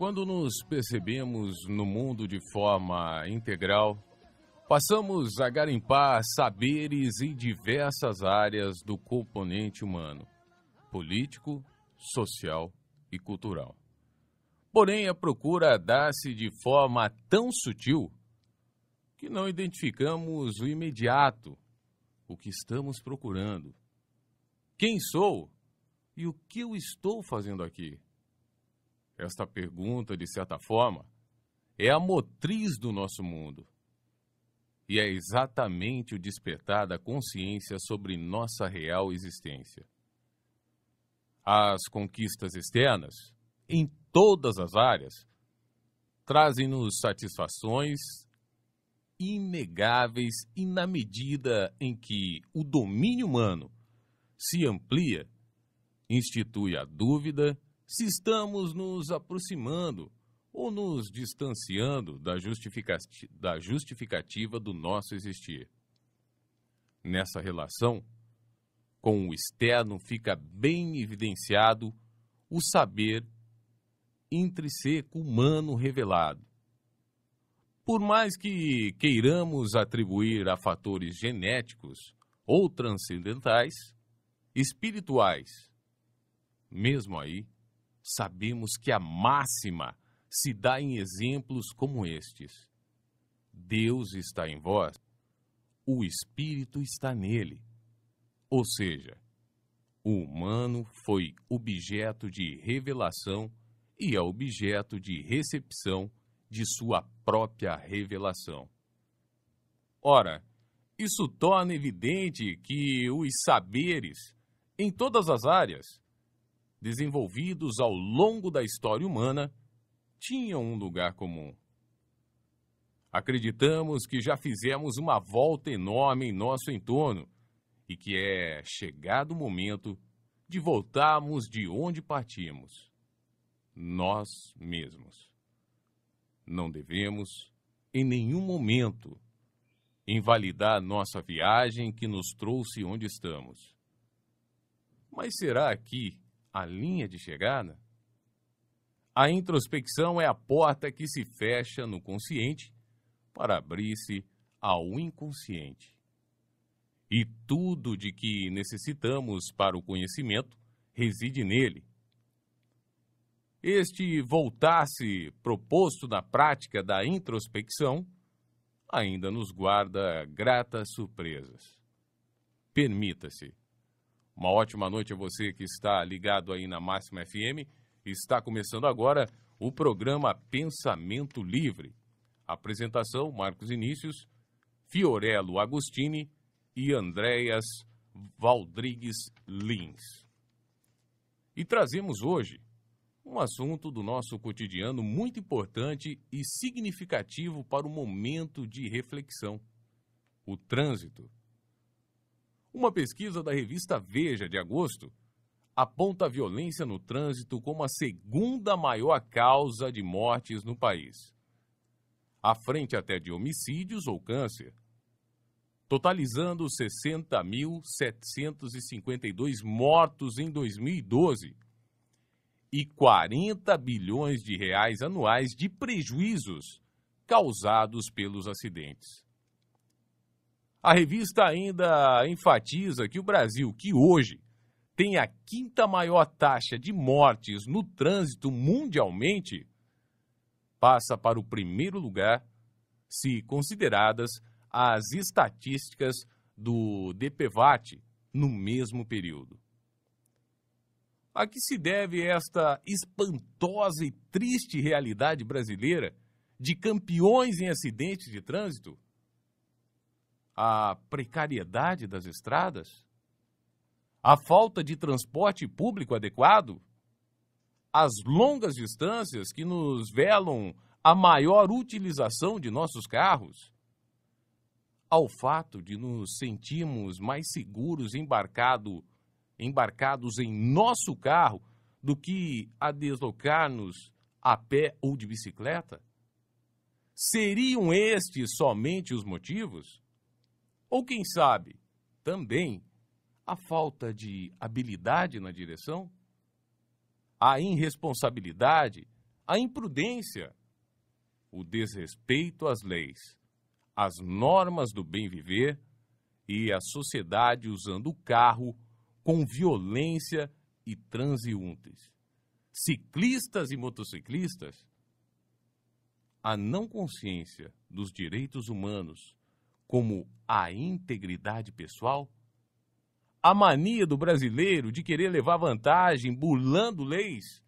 Quando nos percebemos no mundo de forma integral, passamos a garimpar saberes em diversas áreas do componente humano, político, social e cultural. Porém, a procura dá-se de forma tão sutil que não identificamos o imediato, o que estamos procurando. Quem sou e o que eu estou fazendo aqui? Esta pergunta, de certa forma, é a motriz do nosso mundo. E é exatamente o despertar da consciência sobre nossa real existência. As conquistas externas, em todas as áreas, trazem-nos satisfações inegáveis e na medida em que o domínio humano se amplia, institui a dúvida se estamos nos aproximando ou nos distanciando da justificativa do nosso existir. Nessa relação, com o externo fica bem evidenciado o saber intrínseco humano revelado. Por mais que queiramos atribuir a fatores genéticos ou transcendentais, espirituais, mesmo aí, sabemos que a máxima se dá em exemplos como estes. Deus está em vós, o Espírito está nele. Ou seja, o humano foi objeto de revelação e é objeto de recepção de sua própria revelação. Ora, isso torna evidente que os saberes, em todas as áreas, desenvolvidos ao longo da história humana, tinham um lugar comum. Acreditamos que já fizemos uma volta enorme em nosso entorno e que é chegado o momento de voltarmos de onde partimos, nós mesmos. Não devemos, em nenhum momento, invalidar nossa viagem que nos trouxe onde estamos. Mas será aqui a linha de chegada? A introspecção é a porta que se fecha no consciente para abrir-se ao inconsciente. E tudo de que necessitamos para o conhecimento reside nele. Este voltar-se proposto na prática da introspecção ainda nos guarda gratas surpresas. Permita-se. Uma ótima noite a você que está ligado aí na Máxima FM. Está começando agora o programa Pensamento Livre. Apresentação, Marcos Inícios, Fiorello Agostini e Andréas Valdrigues Lins. E trazemos hoje um assunto do nosso cotidiano muito importante e significativo para o momento de reflexão: o trânsito. Uma pesquisa da revista Veja, de agosto, aponta a violência no trânsito como a segunda maior causa de mortes no país, à frente até de homicídios ou câncer, totalizando 60.752 mortos em 2012 e 40 bilhões de reais anuais de prejuízos causados pelos acidentes. A revista ainda enfatiza que o Brasil, que hoje tem a quinta maior taxa de mortes no trânsito mundialmente, passa para o primeiro lugar se consideradas as estatísticas do DPVAT no mesmo período. A que se deve esta espantosa e triste realidade brasileira de campeões em acidentes de trânsito? A precariedade das estradas? A falta de transporte público adequado? As longas distâncias que nos velam a maior utilização de nossos carros? Ao fato de nos sentirmos mais seguros embarcados em nosso carro do que a deslocar-nos a pé ou de bicicleta? Seriam estes somente os motivos? Ou, quem sabe, também a falta de habilidade na direção? A irresponsabilidade, a imprudência, o desrespeito às leis, as normas do bem viver e a sociedade usando o carro com violência e transeuntes. Ciclistas e motociclistas, a não consciência dos direitos humanos, como a integridade pessoal, a mania do brasileiro de querer levar vantagem burlando leis,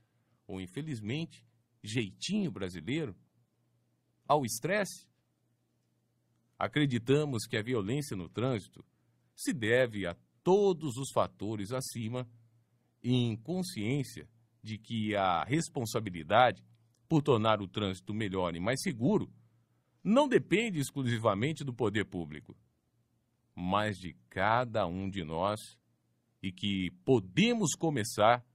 ou infelizmente, jeitinho brasileiro, ao estresse. Acreditamos que a violência no trânsito se deve a todos os fatores acima e em consciência de que a responsabilidade por tornar o trânsito melhor e mais seguro não depende exclusivamente do poder público, mas de cada um de nós, e que podemos começar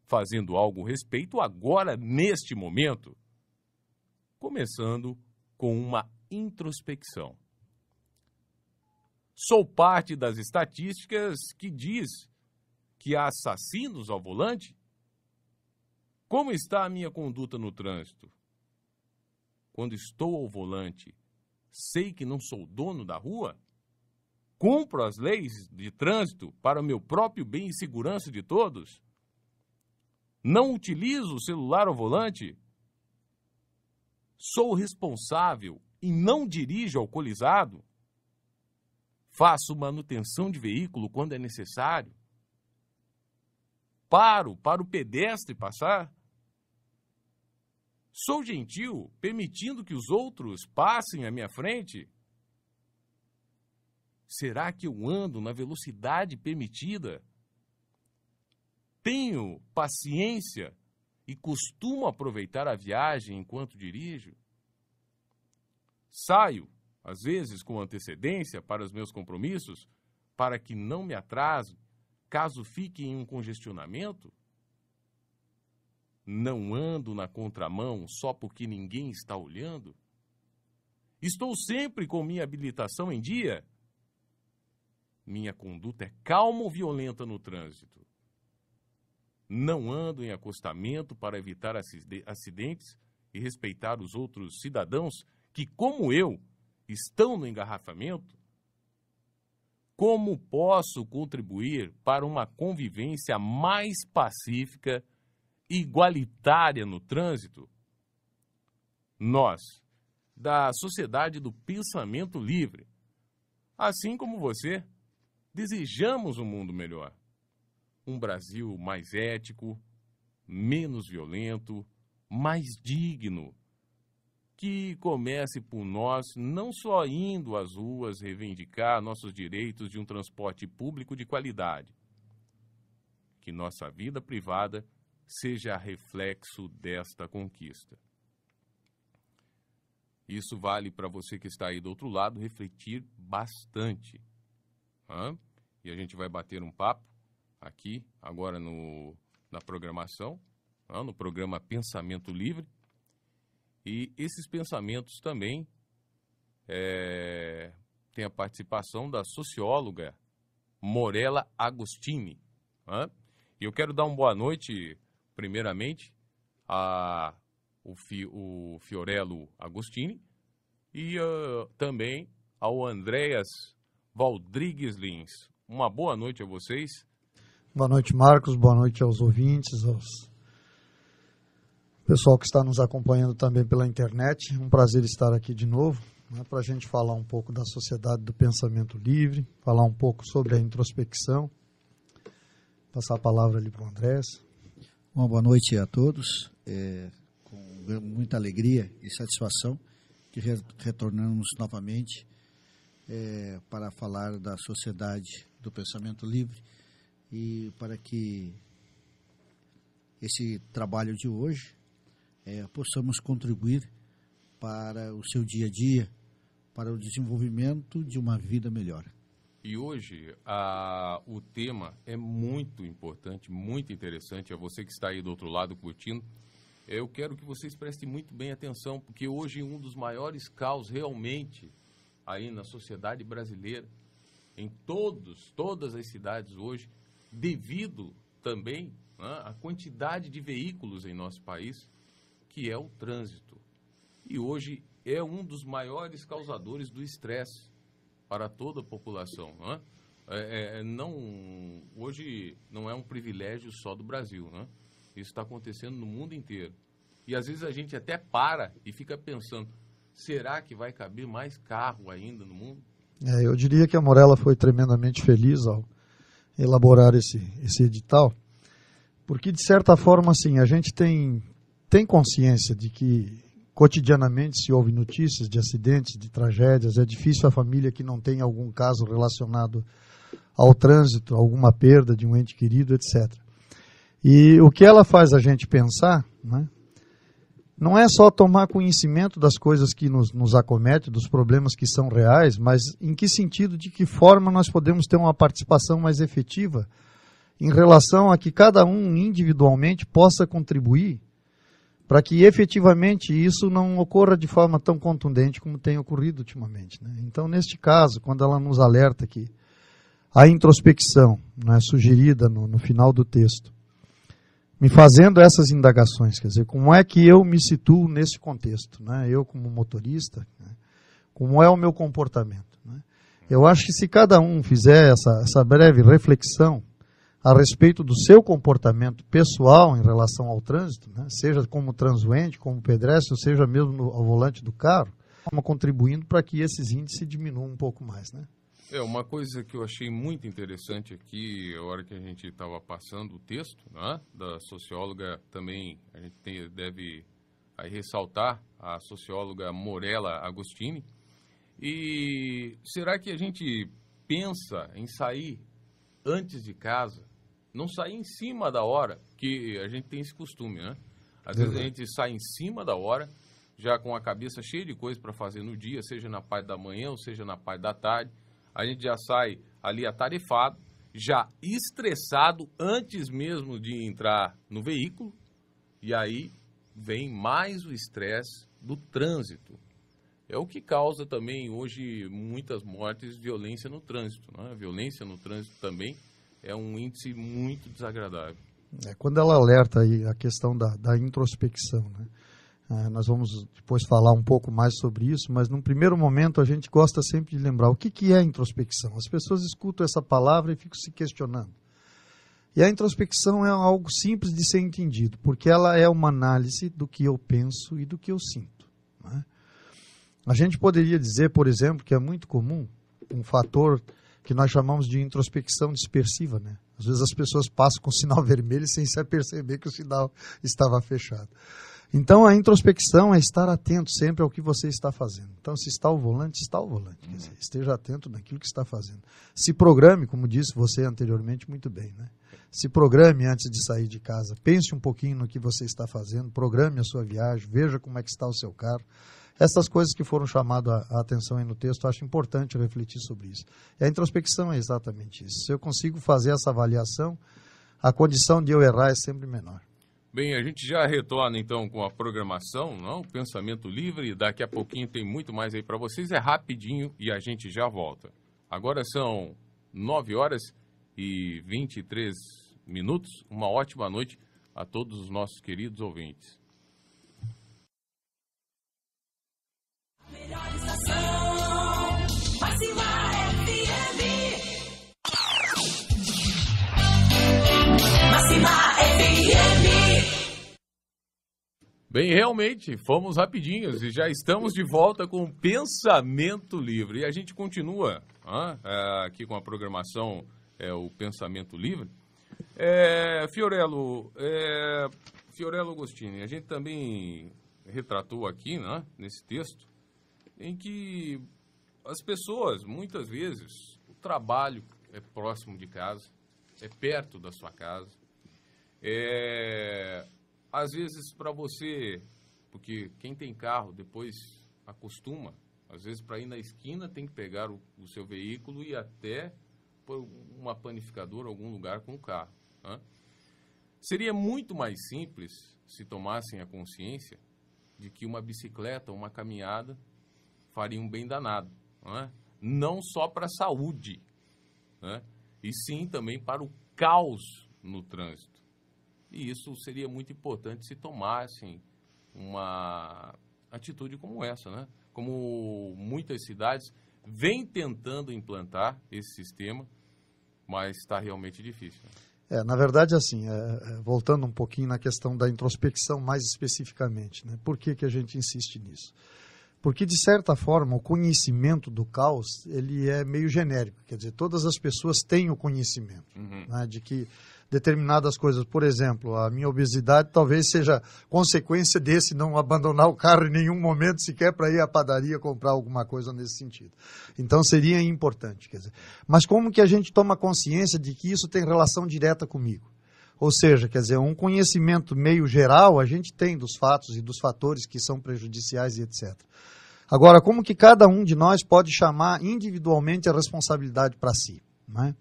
fazendo algo a respeito agora, neste momento, começando com uma introspecção. Sou parte das estatísticas que diz que há assassinos ao volante? Como está a minha conduta no trânsito? Quando estou ao volante, sei que não sou dono da rua? Cumpro as leis de trânsito para o meu próprio bem e segurança de todos? Não utilizo o celular ao volante? Sou responsável e não dirijo alcoolizado? Faço manutenção de veículo quando é necessário? Paro para o pedestre passar? Sou gentil, permitindo que os outros passem à minha frente? Será que eu ando na velocidade permitida? Tenho paciência e costumo aproveitar a viagem enquanto dirijo? Saio, às vezes com antecedência, para os meus compromissos, para que não me atrase, caso fique em um congestionamento? Não ando na contramão só porque ninguém está olhando? Estou sempre com minha habilitação em dia? Minha conduta é calma ou violenta no trânsito? Não ando em acostamento para evitar acidentes e respeitar os outros cidadãos que, como eu, estão no engarrafamento? Como posso contribuir para uma convivência mais pacífica e igualitária no trânsito? Nós, da Sociedade do Pensamento Livre, assim como você, desejamos um mundo melhor. Um Brasil mais ético, menos violento, mais digno, que comece por nós não só indo às ruas reivindicar nossos direitos de um transporte público de qualidade, que nossa vida privada seja reflexo desta conquista. Isso vale para você que está aí do outro lado refletir bastante. E a gente vai bater um papo aqui, agora na programação, no programa Pensamento Livre. E esses pensamentos também têm a participação da socióloga Morella Agostini. E eu quero dar uma boa noite, primeiramente, o Fiorello Agostini e também ao Andréas Valdrigues Lins. Uma boa noite a vocês. Boa noite, Marcos. Boa noite aos ouvintes, aos pessoal que está nos acompanhando também pela internet. Um prazer estar aqui de novo, para a gente falar um pouco da Sociedade do Pensamento Livre, falar um pouco sobre a introspecção. Passar a palavra ali para o Andrés. Uma boa noite a todos. Com muita alegria e satisfação que retornamos novamente para falar da Sociedade do Pensamento Livre e para que esse trabalho de hoje possamos contribuir para o seu dia a dia, para o desenvolvimento de uma vida melhor. E hoje o tema é muito importante, muito interessante. A você que está aí do outro lado curtindo, eu quero que vocês prestem muito bem atenção, porque hoje um dos maiores caos realmente aí na sociedade brasileira, em todas as cidades hoje, devido também à quantidade de veículos em nosso país, que é o trânsito. E hoje é um dos maiores causadores do estresse para toda a população. Né? Hoje não é um privilégio só do Brasil. Né? Isso está acontecendo no mundo inteiro. E às vezes a gente até para e fica pensando, será que vai caber mais carro ainda no mundo? Eu diria que a Morella foi tremendamente feliz ao elaborar esse edital, porque de certa forma assim, a gente tem consciência de que cotidianamente se ouve notícias de acidentes, de tragédias, é difícil a família que não tem algum caso relacionado ao trânsito, alguma perda de um ente querido, etc. E o que ela faz a gente pensar, né, não é só tomar conhecimento das coisas que nos acometem, dos problemas que são reais, mas em que sentido, de que forma nós podemos ter uma participação mais efetiva em relação a que cada um individualmente possa contribuir para que efetivamente isso não ocorra de forma tão contundente como tem ocorrido ultimamente. Né? Então, neste caso, quando ela nos alerta que a introspecção, né, sugerida no final do texto, me fazendo essas indagações, quer dizer, como é que eu me situo nesse contexto, né? Eu como motorista, né? Como é o meu comportamento. Né? Eu acho que se cada um fizer essa breve reflexão a respeito do seu comportamento pessoal em relação ao trânsito, né? Seja como transuente, como pedestre, ou seja mesmo ao volante do carro, contribuindo para que esses índices diminuam um pouco mais, né? Uma coisa que eu achei muito interessante aqui, a hora que a gente estava passando o texto, né, da socióloga também, a gente deve aí ressaltar a socióloga Morella Agostini. E será que a gente pensa em sair antes de casa, não sair em cima da hora, que a gente tem esse costume, né? Às vezes a gente sai em cima da hora, já com a cabeça cheia de coisas para fazer no dia, seja na parte da manhã ou seja na parte da tarde. A gente já sai ali atarefado, já estressado antes mesmo de entrar no veículo, e aí vem mais o estresse do trânsito. É o que causa também hoje muitas mortes, violência no trânsito. Né? A violência no trânsito também é um índice muito desagradável. Quando ela alerta aí a questão da introspecção, né? Nós vamos depois falar um pouco mais sobre isso, mas num primeiro momento a gente gosta sempre de lembrar o que é introspecção. As pessoas escutam essa palavra e ficam se questionando. E a introspecção é algo simples de ser entendido, porque ela é uma análise do que eu penso e do que eu sinto. Né? A gente poderia dizer, por exemplo, que é muito comum um fator que nós chamamos de introspecção dispersiva. Né? Às vezes as pessoas passam com o sinal vermelho sem se aperceber que o sinal estava fechado. Então, a introspecção é estar atento sempre ao que você está fazendo. Então, se está ao volante, está ao volante. Quer dizer, esteja atento naquilo que está fazendo. Se programe, como disse você anteriormente, muito bem. Né? Se programe antes de sair de casa. Pense um pouquinho no que você está fazendo. Programe a sua viagem. Veja como é que está o seu carro. Essas coisas que foram chamadas a atenção aí no texto, eu acho importante refletir sobre isso. E a introspecção é exatamente isso. Se eu consigo fazer essa avaliação, a condição de eu errar é sempre menor. Bem, a gente já retorna então com a programação, não? O Pensamento Livre, daqui a pouquinho tem muito mais aí para vocês, é rapidinho e a gente já volta. Agora são 9h23, uma ótima noite a todos os nossos queridos ouvintes. Melhor estação, Máxima FM. Máxima FM. Bem, realmente, fomos rapidinhos e já estamos de volta com o Pensamento Livre. E a gente continua aqui com a programação, o Pensamento Livre. Fiorello Agostini, a gente também retratou aqui, né, nesse texto, em que as pessoas, muitas vezes, o trabalho é próximo de casa, é perto da sua casa. Às vezes para você, porque quem tem carro depois acostuma, às vezes para ir na esquina tem que pegar o seu veículo e ir até por uma panificadora, algum lugar com o carro. Né? Seria muito mais simples se tomassem a consciência de que uma bicicleta, uma caminhada faria um bem danado. Né? Não só para a saúde, né? E sim também para o caos no trânsito. E isso seria muito importante se tomassem uma atitude como essa, né? Como muitas cidades vêm tentando implantar esse sistema, mas está realmente difícil. Na verdade, assim, voltando um pouquinho na questão da introspecção mais especificamente, né? Por que a gente insiste nisso? Porque, de certa forma, o conhecimento do caos, ele é meio genérico. Quer dizer, todas as pessoas têm o conhecimento, né, de que determinadas coisas, por exemplo, a minha obesidade talvez seja consequência desse não abandonar o carro em nenhum momento sequer para ir à padaria comprar alguma coisa nesse sentido. Então, seria importante. Quer dizer, mas como que a gente toma consciência de que isso tem relação direta comigo? Ou seja, quer dizer, um conhecimento meio geral a gente tem dos fatos e dos fatores que são prejudiciais e etc. Agora, como que cada um de nós pode chamar individualmente a responsabilidade para si, né?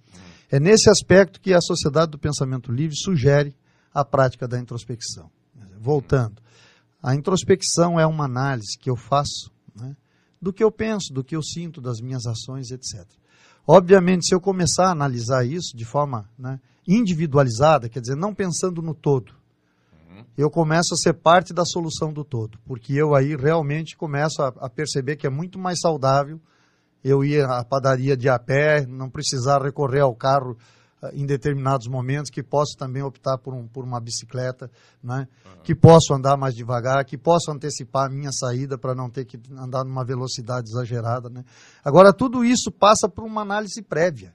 É nesse aspecto que a Sociedade do Pensamento Livre sugere a prática da introspecção. Voltando, a introspecção é uma análise que eu faço, né, do que eu penso, do que eu sinto, das minhas ações, etc. Obviamente, se eu começar a analisar isso de forma, né, individualizada, quer dizer, não pensando no todo, eu começo a ser parte da solução do todo, porque eu aí realmente começo a perceber que é muito mais saudável eu ir à padaria de a pé, não precisar recorrer ao carro em determinados momentos, que posso também optar por uma bicicleta, né? Que posso andar mais devagar, que posso antecipar a minha saída para não ter que andar numa velocidade exagerada, né? Agora, tudo isso passa por uma análise prévia.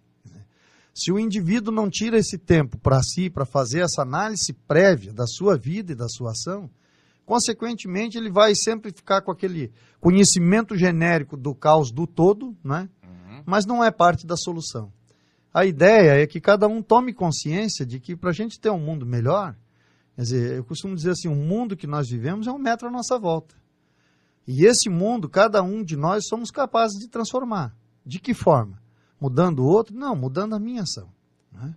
Se o indivíduo não tira esse tempo para si, para fazer essa análise prévia da sua vida e da sua ação, consequentemente ele vai sempre ficar com aquele conhecimento genérico do caos do todo, né? Mas não é parte da solução. A ideia é que cada um tome consciência de que para a gente ter um mundo melhor, quer dizer, eu costumo dizer assim, o mundo que nós vivemos é 1 metro à nossa volta. E esse mundo, cada um de nós somos capazes de transformar. De que forma? Mudando o outro? Não, mudando a minha ação, né?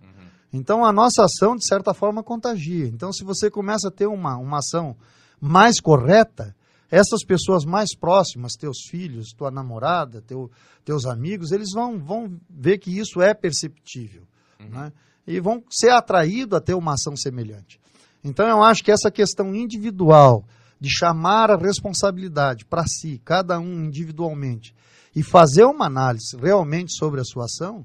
Então, a nossa ação, de certa forma, contagia. Então, se você começa a ter uma ação mais correta, essas pessoas mais próximas, teus filhos, tua namorada, teus amigos, eles vão ver que isso é perceptível, né? E vão ser atraídos a ter uma ação semelhante. Então, eu acho que essa questão individual, de chamar a responsabilidade para si, cada um individualmente, e fazer uma análise realmente sobre a sua ação,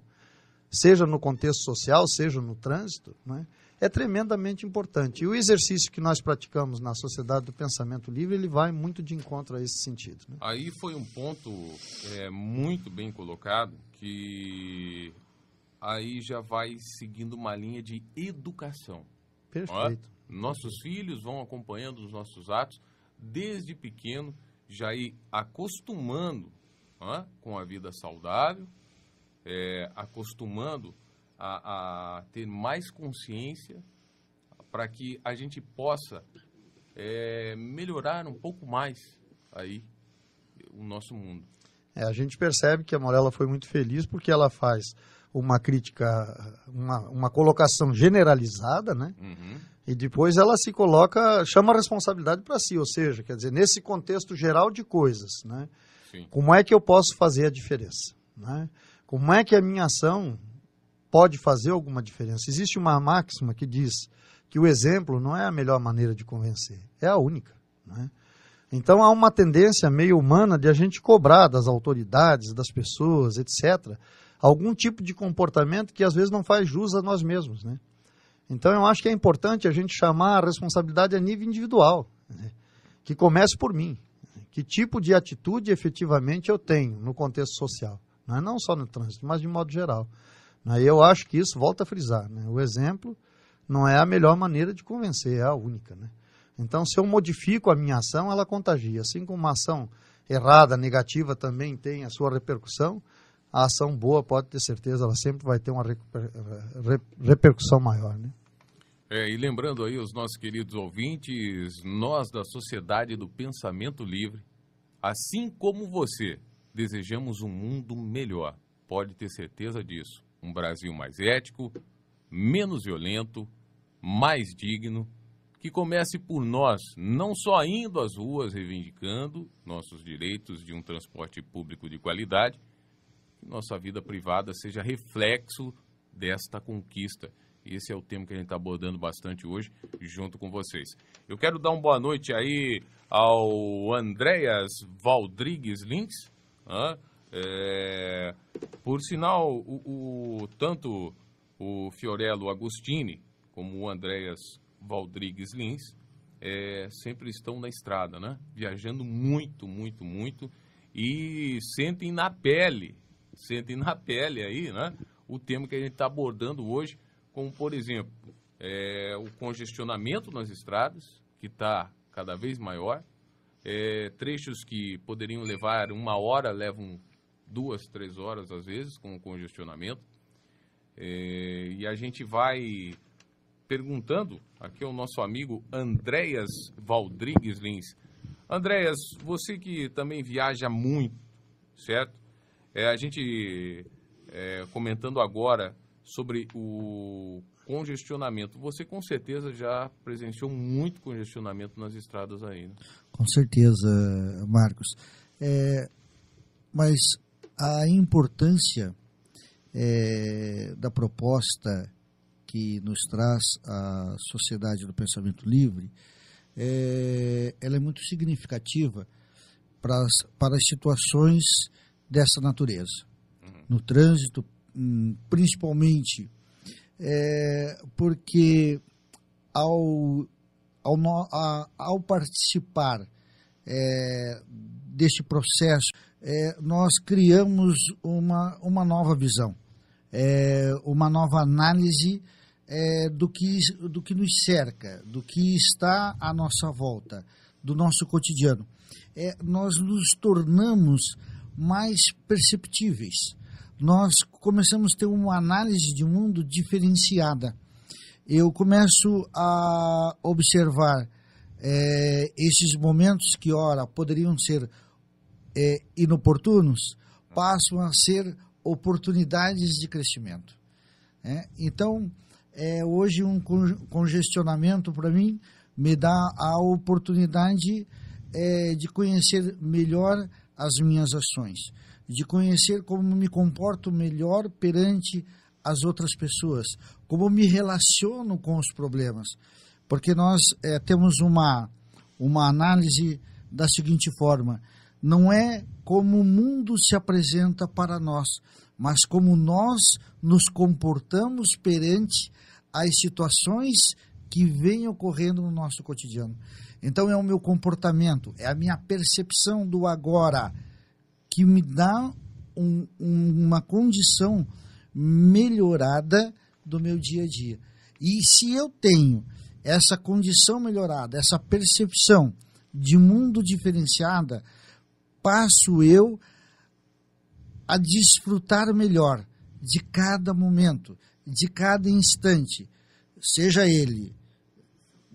seja no contexto social, seja no trânsito, né, é tremendamente importante. E o exercício que nós praticamos na Sociedade do Pensamento Livre, ele vai muito de encontro a esse sentido, né? Aí foi um ponto muito bem colocado, que aí já vai seguindo uma linha de educação. Perfeito. Nossos filhos vão acompanhando os nossos atos, desde pequeno, já ir acostumando com a vida saudável, acostumando a ter mais consciência para que a gente possa melhorar um pouco mais aí o nosso mundo. A gente percebe que a Morella foi muito feliz porque ela faz uma crítica, uma colocação generalizada, né? E depois ela se coloca, chama a responsabilidade para si, ou seja, quer dizer, nesse contexto geral de coisas, né? Sim. Como é que eu posso fazer a diferença, né? Como é que a minha ação pode fazer alguma diferença? Existe uma máxima que diz que o exemplo não é a melhor maneira de convencer, é a única, né? Então há uma tendência meio humana de a gente cobrar das autoridades, das pessoas, etc., algum tipo de comportamento que às vezes não faz jus a nós mesmos, né? Então eu acho que é importante a gente chamar a responsabilidade a nível individual, né? Que comece por mim. Que tipo de atitude efetivamente eu tenho no contexto social, né? Não só no trânsito, mas de modo geral. E eu acho que isso, volta a frisar, né? O exemplo não é a melhor maneira de convencer, é a única, né? Então, se eu modifico a minha ação, ela contagia. Assim como uma ação errada, negativa, também tem a sua repercussão, a ação boa, pode ter certeza, ela sempre vai ter uma repercussão maior, né? E lembrando aí os nossos queridos ouvintes, nós da Sociedade do Pensamento Livre, assim como você, desejamos um mundo melhor. Pode ter certeza disso. Um Brasil mais ético, menos violento, mais digno, que comece por nós, não só indo às ruas reivindicando nossos direitos de um transporte público de qualidade, que nossa vida privada seja reflexo desta conquista, E esse é o tema que a gente está abordando bastante hoje, junto com vocês. Eu quero dar uma boa noite aí ao Andréas Valdrigues Lins. Por sinal, tanto o Fiorello Agostini como o Andréas Valdrigues Lins sempre estão na estrada, né? Viajando muito, muito, muito, e sentem na pele aí, né? O tema que a gente está abordando hoje, como, por exemplo, o congestionamento nas estradas, que está cada vez maior. Trechos que poderiam levar 1 hora, levam 2, 3 horas, às vezes, com o congestionamento. E a gente vai perguntando aqui ao nosso amigo Andréas Valdrigues Lins. Andréas, você que também viaja muito, certo? A gente comentando agora sobre o congestionamento. Você com certeza já presenciou muito congestionamento nas estradas aí, né? Com certeza, Marcos. Mas a importância da proposta que nos traz a Sociedade do Pensamento Livre, ela é muito significativa para as situações dessa natureza. No trânsito, principalmente, porque ao participar deste processo, nós criamos uma nova visão, uma nova análise do que nos cerca, do que está à nossa volta, do nosso cotidiano. Nós nos tornamos mais perceptíveis. Nós começamos a ter uma análise de mundo diferenciada. Eu começo a observar esses momentos que, ora, poderiam ser inoportunos, passam a ser oportunidades de crescimento. Então, hoje um congestionamento, para mim, me dá a oportunidade de conhecer melhor as minhas ações, de conhecer como me comporto melhor perante as outras pessoas, como me relaciono com os problemas, porque nós temos uma análise da seguinte forma: não é como o mundo se apresenta para nós, mas como nós nos comportamos perante as situações que vêm ocorrendo no nosso cotidiano. Então é o meu comportamento, é a minha percepção do agora, que me dá uma condição melhorada do meu dia a dia. E se eu tenho essa condição melhorada, essa percepção de mundo diferenciada, passo eu a desfrutar melhor de cada momento, de cada instante, seja ele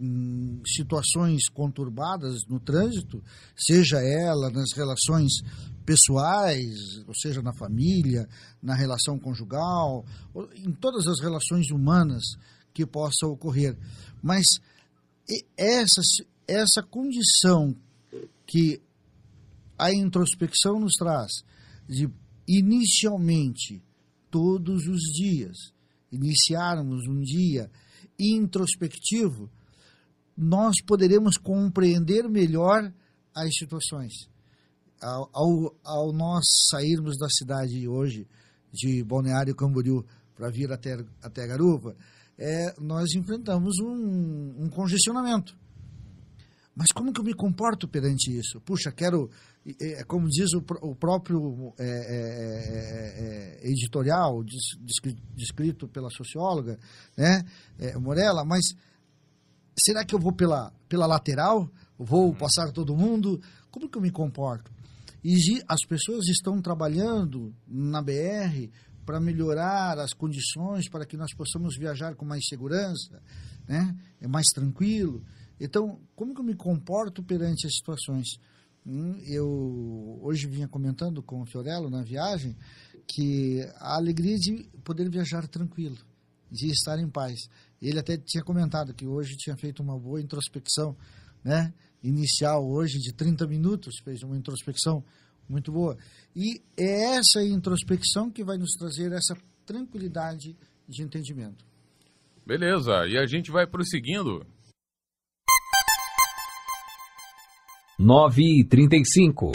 em situações conturbadas no trânsito, seja ela nas relações pessoais, ou seja, na família, na relação conjugal, em todas as relações humanas que possam ocorrer. Mas essa condição que a introspecção nos traz, de inicialmente, todos os dias, iniciarmos um dia introspectivo, nós poderemos compreender melhor as situações. Ao nós sairmos da cidade hoje, de Balneário Camboriú, para vir até Garuva, nós enfrentamos um congestionamento. Mas como que eu me comporto perante isso? Puxa, como diz o próprio editorial descrito pela socióloga, né, Morella, mas será que eu vou pela lateral? Vou passar todo mundo? Como que eu me comporto? E as pessoas estão trabalhando na BR para melhorar as condições para que nós possamos viajar com mais segurança, né? É mais tranquilo. Então, como que eu me comporto perante as situações? Eu hoje vinha comentando com o Fiorello na viagem que a alegria de poder viajar tranquilo, de estar em paz. Ele até tinha comentado que hoje tinha feito uma boa introspecção, né? Inicial hoje de 30 minutos, fez uma introspecção muito boa. E é essa introspecção que vai nos trazer essa tranquilidade de entendimento. Beleza, e a gente vai prosseguindo. 9h35.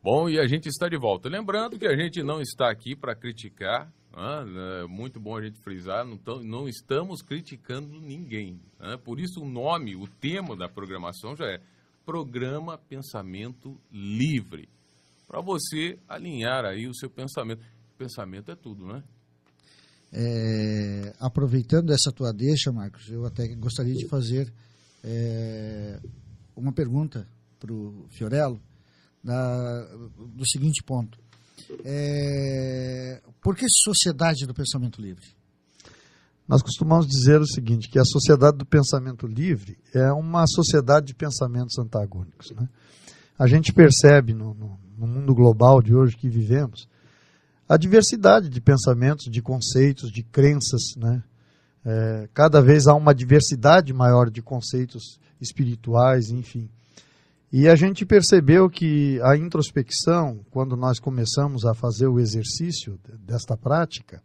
Bom, e a gente está de volta. Lembrando que a gente não está aqui para criticar, é muito bom a gente frisar, não estamos criticando ninguém. Por isso o nome, o tema da programação já é Programa Pensamento Livre. Para você alinhar aí o seu pensamento. Pensamento é tudo, né? Aproveitando essa tua deixa, Marcos, eu até gostaria de fazer uma pergunta para o Fiorello, do seguinte ponto. Por que Sociedade do Pensamento Livre? Nós costumamos dizer o seguinte, que a Sociedade do Pensamento Livre é uma sociedade de pensamentos antagônicos, né? A gente percebe no mundo global de hoje que vivemos a diversidade de pensamentos, de conceitos, de crenças, né? Cada vez há uma diversidade maior de conceitos espirituais, enfim. E a gente percebeu que a introspecção, quando nós começamos a fazer o exercício desta prática,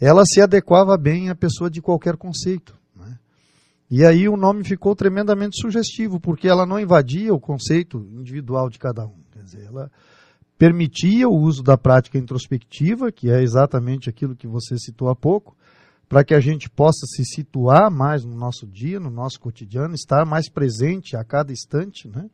ela se adequava bem à pessoa de qualquer conceito, né? E aí o nome ficou tremendamente sugestivo, porque ela não invadia o conceito individual de cada um. Quer dizer, ela permitia o uso da prática introspectiva, que é exatamente aquilo que você citou há pouco, para que a gente possa se situar mais no nosso dia, no nosso cotidiano, estar mais presente a cada instante, né?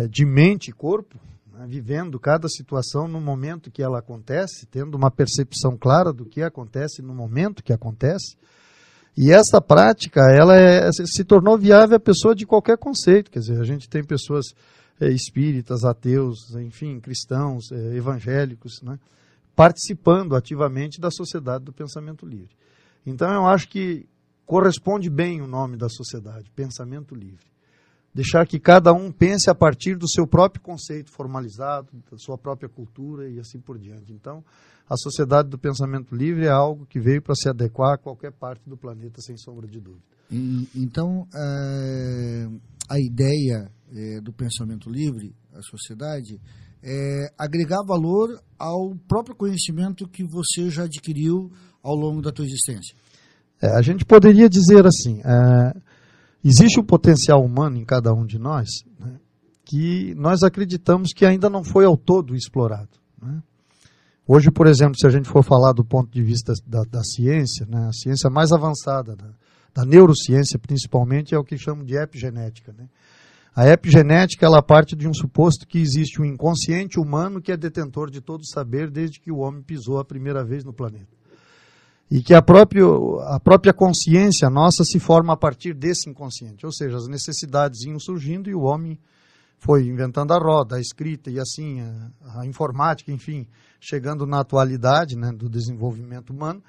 De mente e corpo, né? Vivendo cada situação no momento que ela acontece, tendo uma percepção clara do que acontece no momento que acontece. E essa prática, ela se tornou viável a pessoa de qualquer conceito. Quer dizer, a gente tem pessoas espíritas, ateus, enfim, cristãos, evangélicos, né? Participando ativamente da Sociedade do Pensamento Livre. Então eu acho que corresponde bem o nome da sociedade, Pensamento Livre. Deixar que cada um pense a partir do seu próprio conceito formalizado, da sua própria cultura e assim por diante. Então, a Sociedade do Pensamento Livre é algo que veio para se adequar a qualquer parte do planeta, sem sombra de dúvida. Então, a ideia do Pensamento Livre, a sociedade, é agregar valor ao próprio conhecimento que você já adquiriu ao longo da tua existência. A gente poderia dizer assim... Existe um potencial humano em cada um de nós, né, que nós acreditamos que ainda não foi ao todo explorado, né? Hoje, por exemplo, se a gente for falar do ponto de vista da ciência, né, a ciência mais avançada, da neurociência principalmente, é o que chamam de epigenética, né? A epigenética, ela parte de um suposto que existe um inconsciente humano que é detentor de todo o saber desde que o homem pisou a primeira vez no planeta. E que a própria consciência nossa se forma a partir desse inconsciente. Ou seja, as necessidades iam surgindo e o homem foi inventando a roda, a escrita e assim, a informática, enfim, chegando na atualidade, né, do desenvolvimento humano.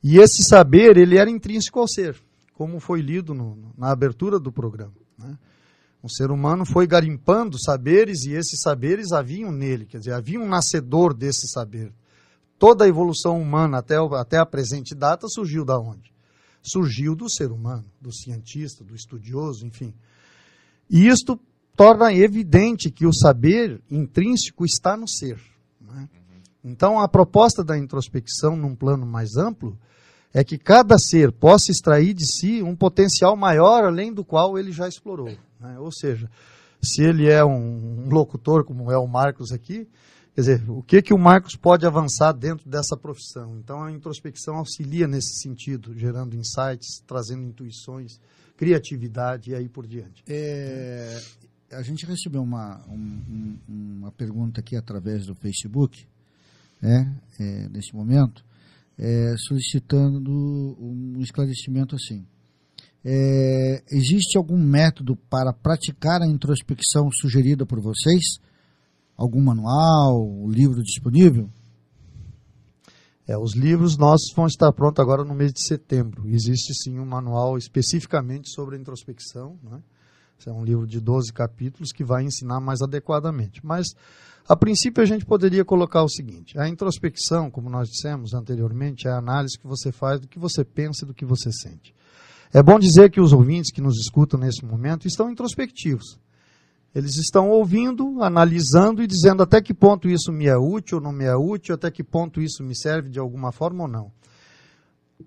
E esse saber, ele era intrínseco ao ser, como foi lido na abertura do programa, né? O ser humano foi garimpando saberes e esses saberes haviam nele, quer dizer, havia um nascedor desse saber. Toda a evolução humana até a presente data surgiu da onde? Surgiu do ser humano, do cientista, do estudioso, enfim. E isto torna evidente que o saber intrínseco está no ser, né? Então, a proposta da introspecção, num plano mais amplo, é que cada ser possa extrair de si um potencial maior, além do qual ele já explorou, né? Ou seja, se ele é um locutor, como é o Marcos aqui, quer dizer, o que o Marcos pode avançar dentro dessa profissão? Então, a introspecção auxilia nesse sentido, gerando insights, trazendo intuições, criatividade e aí por diante. A gente recebeu uma pergunta aqui através do Facebook, né, nesse momento, solicitando um esclarecimento assim. Existe algum método para praticar a introspecção sugerida por vocês? Algum manual, livro disponível? Os livros nossos vão estar prontos agora no mês de setembro. Existe sim um manual especificamente sobre a introspecção, né? Esse é um livro de 12 capítulos que vai ensinar mais adequadamente. Mas, a princípio, a gente poderia colocar o seguinte: a introspecção, como nós dissemos anteriormente, é a análise que você faz do que você pensa e do que você sente. É bom dizer que os ouvintes que nos escutam nesse momento estão introspectivos. Eles estão ouvindo, analisando e dizendo até que ponto isso me é útil ou não me é útil, até que ponto isso me serve de alguma forma ou não.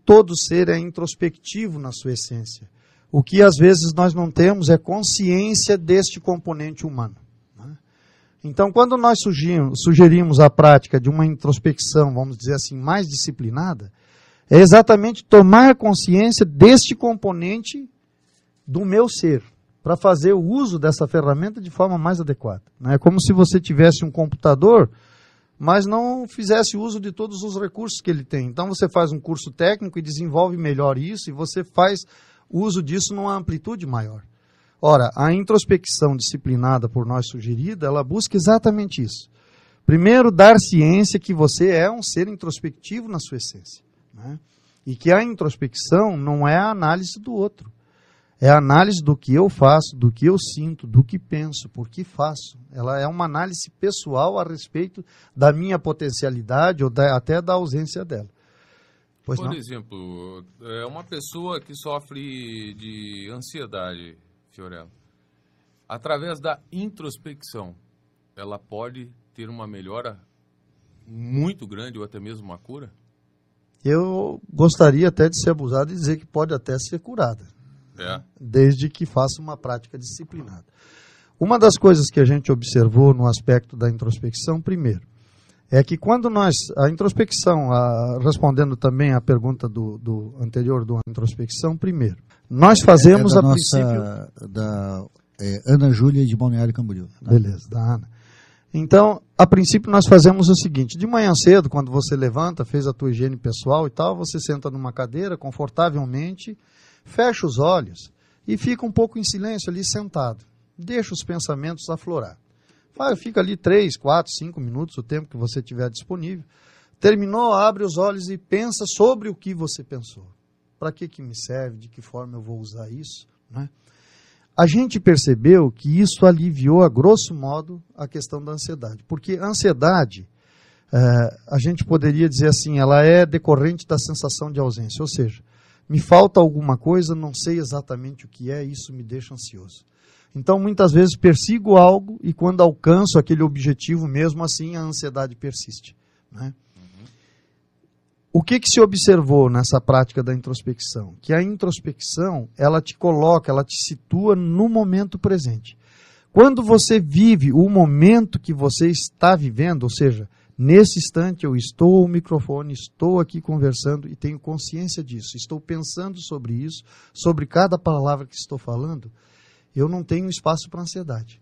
Todo ser é introspectivo na sua essência. O que às vezes nós não temos é consciência deste componente humano. Então, quando nós sugerimos a prática de uma introspecção, vamos dizer assim, mais disciplinada, é exatamente tomar consciência deste componente do meu ser, para fazer o uso dessa ferramenta de forma mais adequada. É como se você tivesse um computador, mas não fizesse uso de todos os recursos que ele tem. Então, você faz um curso técnico e desenvolve melhor isso, e você faz uso disso numa amplitude maior. Ora, a introspecção disciplinada por nós sugerida, ela busca exatamente isso. Primeiro, dar ciência que você é um ser introspectivo na sua essência. Né? E que a introspecção não é a análise do outro. É a análise do que eu faço, do que eu sinto, do que penso, por que faço. Ela é uma análise pessoal a respeito da minha potencialidade ou até da ausência dela. Pois Por não? exemplo, uma pessoa que sofre de ansiedade, Fiorello, através da introspecção, ela pode ter uma melhora muito grande ou até mesmo uma cura? Eu gostaria até de ser abusado e dizer que pode até ser curada, desde que faça uma prática disciplinada. Uma das coisas que a gente observou no aspecto da introspecção, primeiro, é que quando a introspecção, respondendo também à pergunta do anterior, da introspecção, primeiro, nós fazemos a princípio... Da Ana Júlia de Balneário Camboriú. Tá? Beleza, da Ana. Então, a princípio nós fazemos o seguinte, de manhã cedo, quando você levanta, fez a tua higiene pessoal e tal, você senta numa cadeira, confortavelmente, fecha os olhos e fica um pouco em silêncio ali sentado. Deixa os pensamentos aflorar. Fica ali 3, 4, 5 minutos, o tempo que você tiver disponível. Terminou, abre os olhos e pensa sobre o que você pensou. Para que me serve? De que forma eu vou usar isso? Né? A gente percebeu que isso aliviou, a grosso modo, a questão da ansiedade. Porque a ansiedade, a gente poderia dizer assim, ela é decorrente da sensação de ausência. Ou seja, me falta alguma coisa, não sei exatamente o que é, isso me deixa ansioso. Então, muitas vezes, persigo algo e quando alcanço aquele objetivo, mesmo assim, a ansiedade persiste. Né? O que se observou nessa prática da introspecção? Que a introspecção, ela te coloca, ela te situa no momento presente. Quando você vive o momento que você está vivendo, ou seja, nesse instante eu estou ao microfone, estou aqui conversando e tenho consciência disso, estou pensando sobre isso, sobre cada palavra que estou falando, eu não tenho espaço para ansiedade.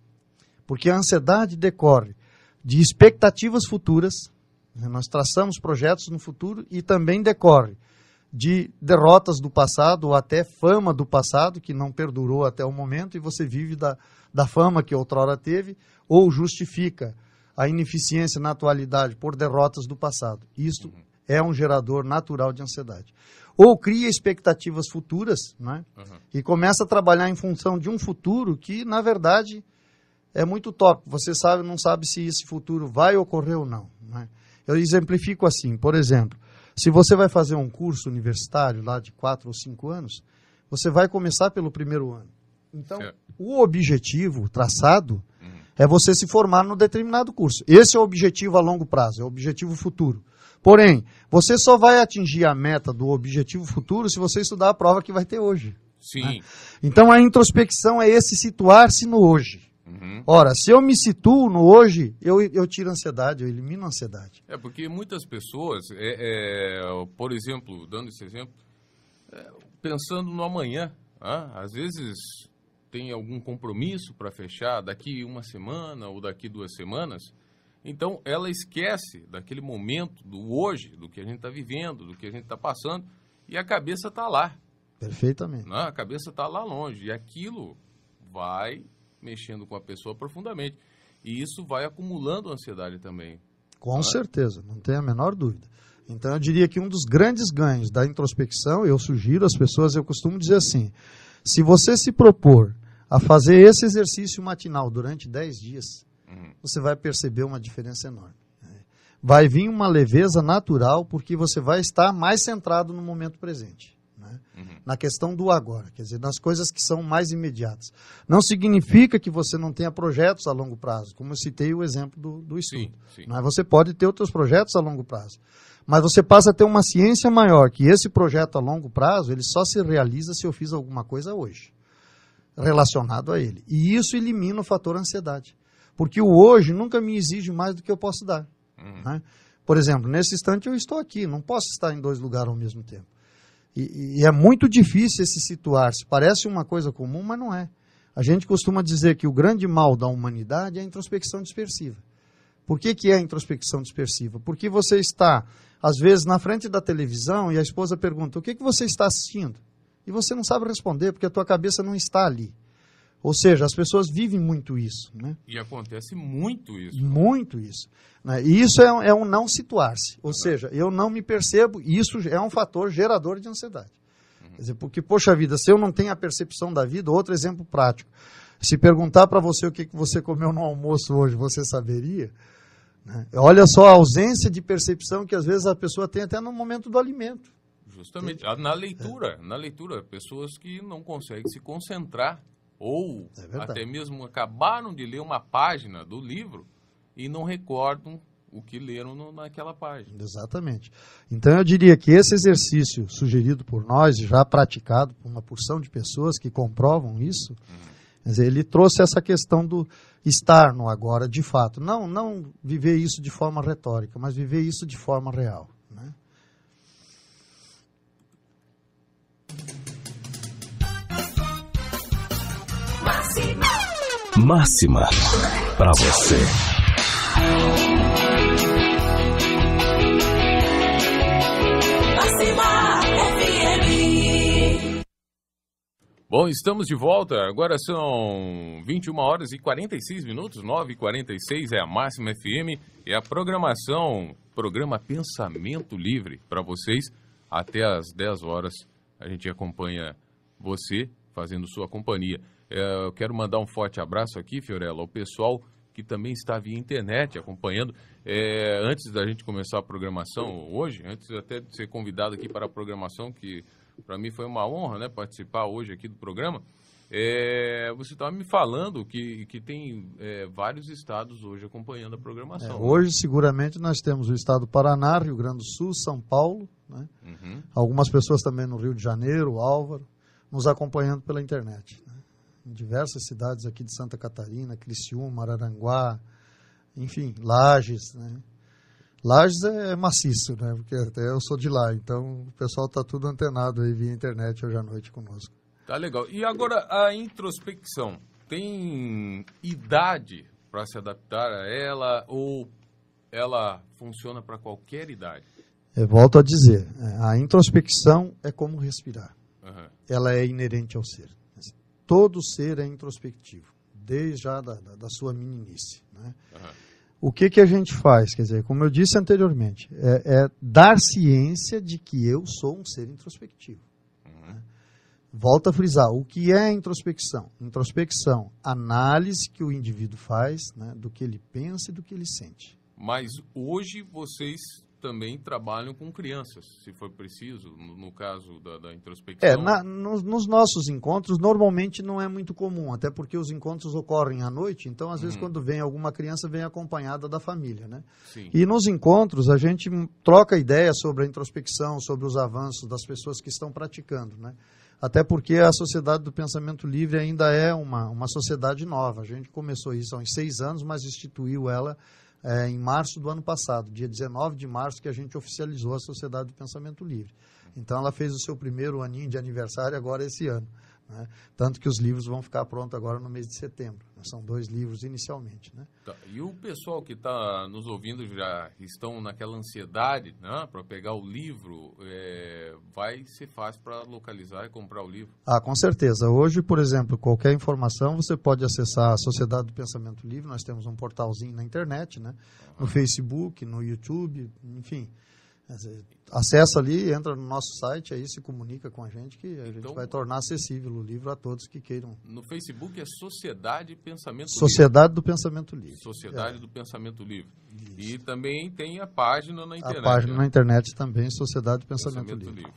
Porque a ansiedade decorre de expectativas futuras, nós traçamos projetos no futuro e também decorre de derrotas do passado ou até fama do passado, que não perdurou até o momento, e você vive da fama que outrora teve, ou justifica a ineficiência na atualidade por derrotas do passado. Isto é um gerador natural de ansiedade. Ou cria expectativas futuras, né? E começa a trabalhar em função de um futuro que, na verdade, é muito utópico. Você não sabe se esse futuro vai ocorrer ou não. Né? Eu exemplifico assim, por exemplo, se você vai fazer um curso universitário lá de 4 ou 5 anos, você vai começar pelo primeiro ano. Então, o objetivo traçado é você se formar num determinado curso. Esse é o objetivo a longo prazo, é o objetivo futuro. Porém, você só vai atingir a meta do objetivo futuro se você estudar a prova que vai ter hoje. Sim. Né? Então, a introspecção é esse situar-se no hoje. Ora, se eu me situo no hoje, eu tiro a ansiedade, eu elimino a ansiedade. Porque muitas pessoas, por exemplo, dando esse exemplo, pensando no amanhã, às vezes tem algum compromisso para fechar daqui uma semana ou daqui 2 semanas, então ela esquece daquele momento, do hoje, do que a gente está vivendo, do que a gente está passando, e a cabeça está lá. Perfeitamente. A cabeça está lá longe, e aquilo vai mexendo com a pessoa profundamente. E isso vai acumulando ansiedade também. Com certeza, não tem a menor dúvida. Então eu diria que um dos grandes ganhos da introspecção, eu sugiro às pessoas, eu costumo dizer assim, se você se propor a fazer esse exercício matinal durante 10 dias, você vai perceber uma diferença enorme. Vai vir uma leveza natural, porque você vai estar mais centrado no momento presente. Né? né? Na questão do agora, quer dizer, nas coisas que são mais imediatas. Não significa que você não tenha projetos a longo prazo, como eu citei o exemplo do estudo. Sim. Né? Você pode ter outros projetos a longo prazo, mas você passa a ter uma ciência maior, que esse projeto a longo prazo, ele só se realiza se eu fiz alguma coisa hoje, relacionado a ele. E isso elimina o fator ansiedade, porque o hoje nunca me exige mais do que eu posso dar. Né? Por exemplo, nesse instante eu estou aqui, não posso estar em 2 lugares ao mesmo tempo. E é muito difícil esse situar-se. Parece uma coisa comum, mas não é. A gente costuma dizer que o grande mal da humanidade é a introspecção dispersiva. Por que é a introspecção dispersiva? Porque você está, às vezes, na frente da televisão e a esposa pergunta, o que você está assistindo? E você não sabe responder, porque a tua cabeça não está ali. Ou seja, as pessoas vivem muito isso. Né? E acontece muito isso. Muito isso. Né? E isso é um não situar-se. Ou seja, eu não me percebo, e isso é um fator gerador de ansiedade. Quer dizer, porque, poxa vida, se eu não tenho a percepção da vida, outro exemplo prático, se perguntar para você o que você comeu no almoço hoje, você saberia? Né? Olha só a ausência de percepção que às vezes a pessoa tem até no momento do alimento. Justamente. Na leitura, pessoas que não conseguem se concentrar ou até mesmo acabaram de ler uma página do livro e não recordam o que leram naquela página. Exatamente. Então eu diria que esse exercício sugerido por nós, já praticado por uma porção de pessoas que comprovam isso, quer dizer, ele trouxe essa questão do estar no agora de fato. Não viver isso de forma retórica, mas viver isso de forma real. Né? Máxima para você. Máxima FM. Bom, estamos de volta. Agora são 21 horas e 46 minutos, 9h46 é a Máxima FM. É a programa Pensamento Livre para vocês. Até às 10 horas a gente acompanha você fazendo sua companhia. Eu quero mandar um forte abraço aqui, Fiorella, ao pessoal que também está via internet acompanhando. Antes da gente começar a programação hoje, antes até de ser convidado aqui para a programação, que para mim foi uma honra, né, participar hoje aqui do programa, você estava me falando que tem vários estados hoje acompanhando a programação. Hoje, seguramente, nós temos o estado do Paraná, Rio Grande do Sul, São Paulo, né? Algumas pessoas também no Rio de Janeiro, Álvaro, nos acompanhando pela internet. Né? Em diversas cidades aqui de Santa Catarina, Criciúma, Araranguá, enfim, Lages, né? Lages é maciço, né? Porque até eu sou de lá, então o pessoal está tudo antenado aí via internet hoje à noite conosco. Tá legal. E agora a introspecção, tem idade para se adaptar a ela ou ela funciona para qualquer idade? Eu volto a dizer, a introspecção é como respirar. Ela é inerente ao ser. Todo ser é introspectivo, desde já da sua meninice. Né? O que a gente faz? Quer dizer, como eu disse anteriormente, é dar ciência de que eu sou um ser introspectivo. Né? Volto a frisar, o que é a introspecção? Introspecção, análise que o indivíduo faz, né, do que ele pensa e do que ele sente. Mas hoje vocês também trabalham com crianças, se for preciso, no caso da introspecção. Nos nossos encontros, normalmente não é muito comum, até porque os encontros ocorrem à noite, então às vezes quando vem alguma criança, vem acompanhada da família, né? Sim. E nos encontros a gente troca ideias sobre a introspecção, sobre os avanços das pessoas que estão praticando, né? Até porque a Sociedade do Pensamento Livre ainda é uma sociedade nova. A gente começou isso há uns 6 anos, mas instituiu ela em março do ano passado, dia 19 de março, que a gente oficializou a Sociedade do Pensamento Livre. Então, ela fez o seu primeiro aninho de aniversário agora esse ano. Né? Tanto que os livros vão ficar prontos agora no mês de setembro. São 2 livros inicialmente. Né? Tá. E o pessoal que está nos ouvindo já estão naquela ansiedade, né, para pegar o livro, vai ser fácil para localizar e comprar o livro? Com certeza. Hoje, por exemplo, qualquer informação você pode acessar a Sociedade do Pensamento Livre. Nós temos um portalzinho na internet, né? No Facebook, no YouTube, enfim. Acessa ali, entra no nosso site, aí se comunica com a gente que a gente Então, vai tornar acessível o livro a todos que queiram. No Facebook é Sociedade Pensamento Sociedade do Pensamento Livre. Livre. Sociedade do Pensamento Livre. E também tem a página na internet. A página na internet também, Sociedade do Pensamento Livre.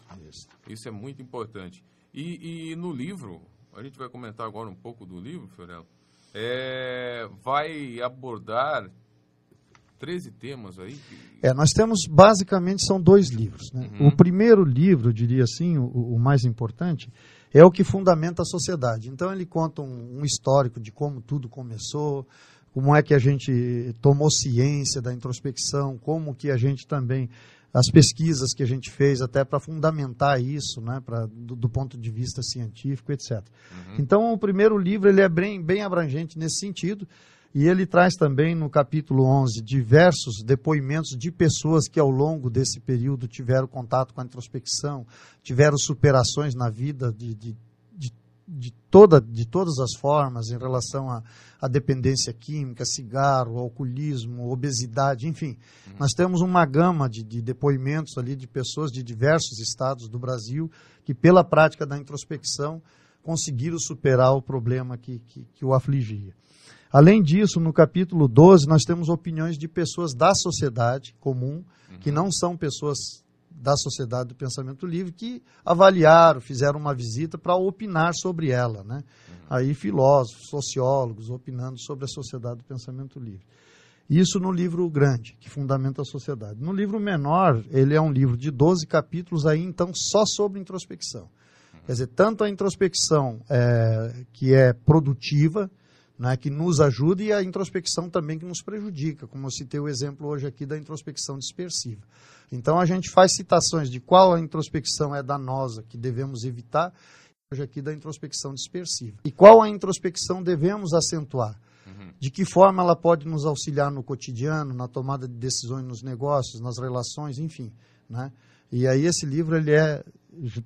Isso é muito importante. E no livro, a gente vai comentar agora um pouco do livro, Fiorello, vai abordar 13 temas aí? Nós temos, basicamente, são 2 livros. Né? O primeiro livro, eu diria assim, o mais importante, é o que fundamenta a sociedade. Então, ele conta um histórico de como tudo começou, como é que a gente tomou ciência da introspecção, como que a gente também, as pesquisas que a gente fez até para fundamentar isso, né, do ponto de vista científico, etc. Então, o primeiro livro ele é bem abrangente nesse sentido, e ele traz também no capítulo 11 diversos depoimentos de pessoas que ao longo desse período tiveram contato com a introspecção, tiveram superações na vida de todas as formas em relação à dependência química, cigarro, alcoolismo, obesidade, enfim. Nós temos uma gama de depoimentos ali de pessoas de diversos estados do Brasil que pela prática da introspecção conseguiram superar o problema que o afligia. Além disso, no capítulo 12, nós temos opiniões de pessoas da sociedade comum, que não são pessoas da Sociedade do Pensamento Livre, que avaliaram, fizeram uma visita para opinar sobre ela, né? Aí filósofos, sociólogos, opinando sobre a Sociedade do Pensamento Livre. Isso no livro grande, que fundamenta a sociedade. No livro menor, ele é um livro de 12 capítulos, aí então só sobre introspecção. Quer dizer, tanto a introspecção que é produtiva, né, que nos ajuda, e a introspecção também que nos prejudica, como eu citei o exemplo hoje aqui da introspecção dispersiva. Então a gente faz citações de qual a introspecção é danosa, que devemos evitar, hoje aqui da introspecção dispersiva. E qual a introspecção devemos acentuar? De que forma ela pode nos auxiliar no cotidiano, na tomada de decisões nos negócios, nas relações, enfim. Né? E aí esse livro ele é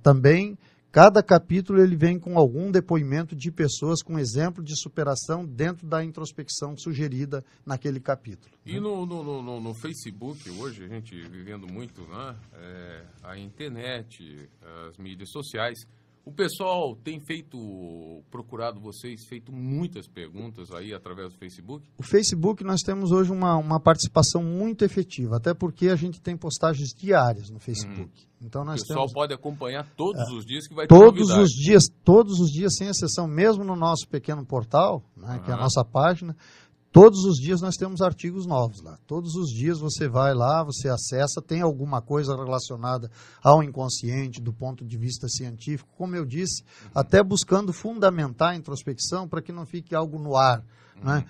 também... Cada capítulo ele vem com algum depoimento de pessoas com exemplo de superação dentro da introspecção sugerida naquele capítulo. E no Facebook, hoje, a gente vivendo muito, né, a internet, as mídias sociais, o pessoal tem procurado vocês, feito muitas perguntas aí através do Facebook? O Facebook nós temos hoje uma participação muito efetiva, até porque a gente tem postagens diárias no Facebook. Então nós o pessoal temos... pode acompanhar todos os dias que vai ter novidade. Todos os dias, sem exceção, mesmo no nosso pequeno portal, né, que é a nossa página, todos os dias nós temos artigos novos lá. Todos os dias você vai lá, você acessa, tem alguma coisa relacionada ao inconsciente, do ponto de vista científico, como eu disse, até buscando fundamentar a introspecção para que não fique algo no ar, né?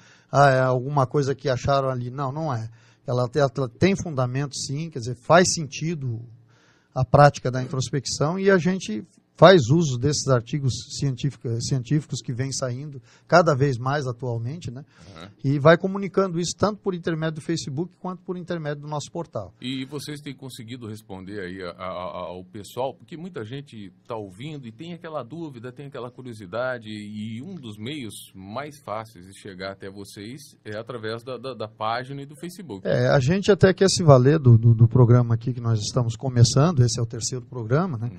Alguma coisa que acharam ali. Não é. Ela tem fundamento sim, quer dizer, faz sentido a prática da introspecção, e a gente faz uso desses artigos científicos que vêm saindo cada vez mais atualmente, né? E vai comunicando isso tanto por intermédio do Facebook quanto por intermédio do nosso portal. E vocês têm conseguido responder aí ao pessoal, porque muita gente está ouvindo e tem aquela dúvida, tem aquela curiosidade, e um dos meios mais fáceis de chegar até vocês é através da página e do Facebook. A gente até quer se valer do programa aqui que nós estamos começando, esse é o 3º programa, né?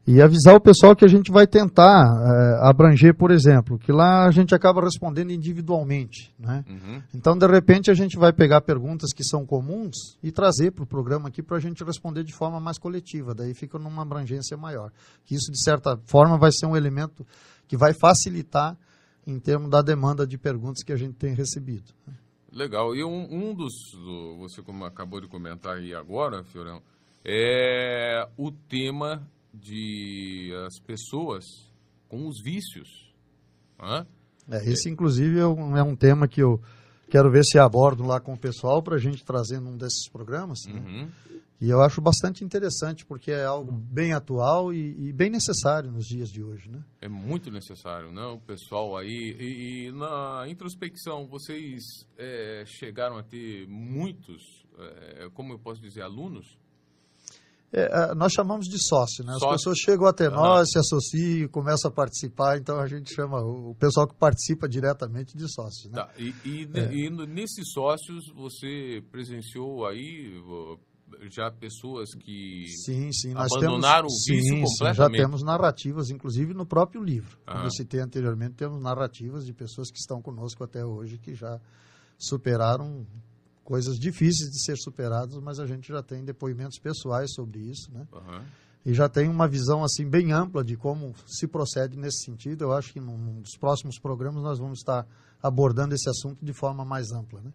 E avisar o pessoal que a gente vai tentar abranger, por exemplo, que lá a gente acaba respondendo individualmente, né? Então, de repente, a gente vai pegar perguntas que são comuns e trazer para o programa aqui para a gente responder de forma mais coletiva, daí fica numa abrangência maior. Que isso, de certa forma, vai ser um elemento que vai facilitar em termos da demanda de perguntas que a gente tem recebido. Legal. E você como acabou de comentar aí agora, Fiorello, é o tema de as pessoas com os vícios. Esse, inclusive, é um tema que eu quero ver se abordo lá com o pessoal para a gente trazer num desses programas. Né? E eu acho bastante interessante, porque é algo bem atual e bem necessário nos dias de hoje. Né? É muito necessário, né? O pessoal aí... E na introspecção, vocês chegaram a ter muitos, como eu posso dizer, alunos? Nós chamamos de sócio, né? As pessoas chegam até nós, se associam, começam a participar, então a gente chama o pessoal que participa diretamente de sócios. Né? Tá. E nesses sócios, você presenciou aí já pessoas que Sim, nós abandonaram temos, o vício completamente. já temos narrativas, inclusive no próprio livro. Ah. Como eu citei anteriormente, temos narrativas de pessoas que estão conosco até hoje, que já superaram coisas difíceis de ser superadas, mas a gente já tem depoimentos pessoais sobre isso, né? Aham. E já tem uma visão assim bem ampla de como se procede nesse sentido. Eu acho que num dos próximos programas nós vamos estar abordando esse assunto de forma mais ampla, né?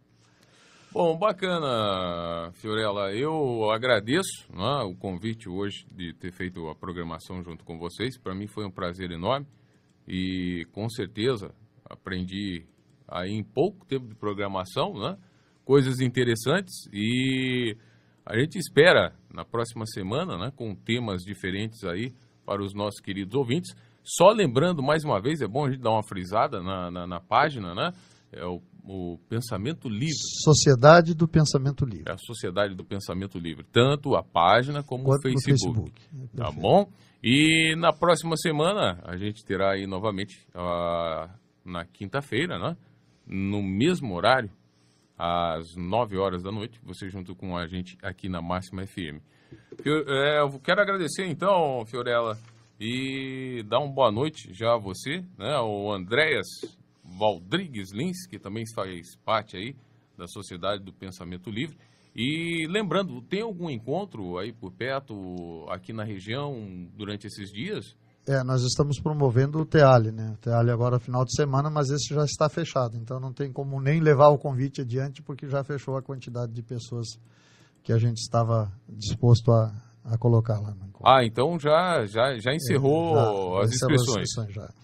Bom, bacana, Fiorella. Eu agradeço, né, o convite hoje de ter feito a programação junto com vocês. Para mim foi um prazer enorme e com certeza aprendi aí em pouco tempo de programação, né, coisas interessantes, e a gente espera na próxima semana, né, com temas diferentes aí para os nossos queridos ouvintes. Só lembrando mais uma vez, é bom a gente dar uma frisada na página, né? É o Pensamento Livre. Sociedade do Pensamento Livre. É a Sociedade do Pensamento Livre. Tanto a página como Quanto o no Facebook. Tá Perfeito. bom? E na próxima semana a gente terá aí novamente, na quinta-feira, né? No mesmo horário, às 9 horas da noite, você junto com a gente aqui na Máxima FM. Eu quero agradecer então, Fiorella, e dar uma boa noite já a você, né? O Andréas Valdrigues Lins, que também faz parte aí da Sociedade do Pensamento Livre. E lembrando, tem algum encontro aí por perto, aqui na região, durante esses dias? Nós estamos promovendo o TEALI, né? O TEALI agora final de semana, mas esse já está fechado. Então não tem como nem levar o convite adiante, porque já fechou a quantidade de pessoas que a gente estava disposto a colocar lá. Então já encerrou as inscrições.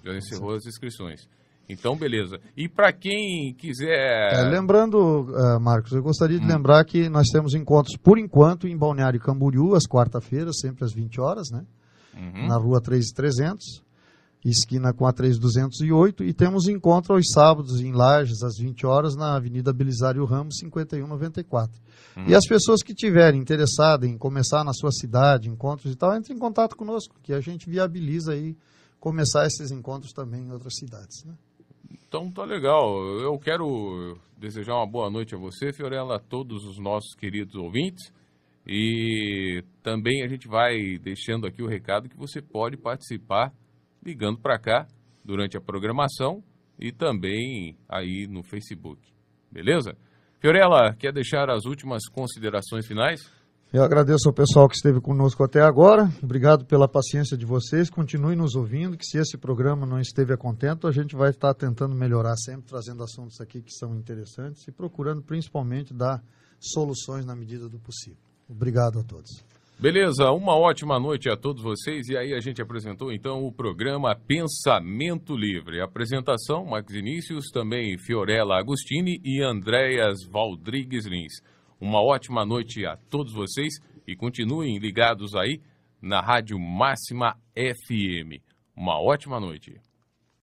Já encerrou as inscrições. Então, beleza. E para quem quiser... Lembrando, Marcos, eu gostaria de lembrar que nós temos encontros, por enquanto, em Balneário Camboriú, às quarta-feiras, sempre às 20 horas, né? Na rua 3300, esquina com a 3208, e temos encontro aos sábados em Lages, às 20 horas, na Avenida Belisário Ramos, 5194. E as pessoas que tiverem interessadas em começar na sua cidade, encontros e tal, entre em contato conosco, que a gente viabiliza aí começar esses encontros também em outras cidades, né? Então tá legal. Eu quero desejar uma boa noite a você, Fiorella, a todos os nossos queridos ouvintes. E também a gente vai deixando aqui o recado que você pode participar ligando para cá durante a programação e também aí no Facebook. Beleza? Fiorella, quer deixar as últimas considerações finais? Eu agradeço ao pessoal que esteve conosco até agora. Obrigado pela paciência de vocês. Continue nos ouvindo, que se esse programa não esteve a contento, a gente vai estar tentando melhorar sempre, trazendo assuntos aqui que são interessantes e procurando principalmente dar soluções na medida do possível. Obrigado a todos. Beleza, uma ótima noite a todos vocês. E aí a gente apresentou então o programa Pensamento Livre. Apresentação, Marcos Inícios, também Fiorella Agostini e Andréas Valdrigues Lins. Uma ótima noite a todos vocês e continuem ligados aí na Rádio Máxima FM. Uma ótima noite.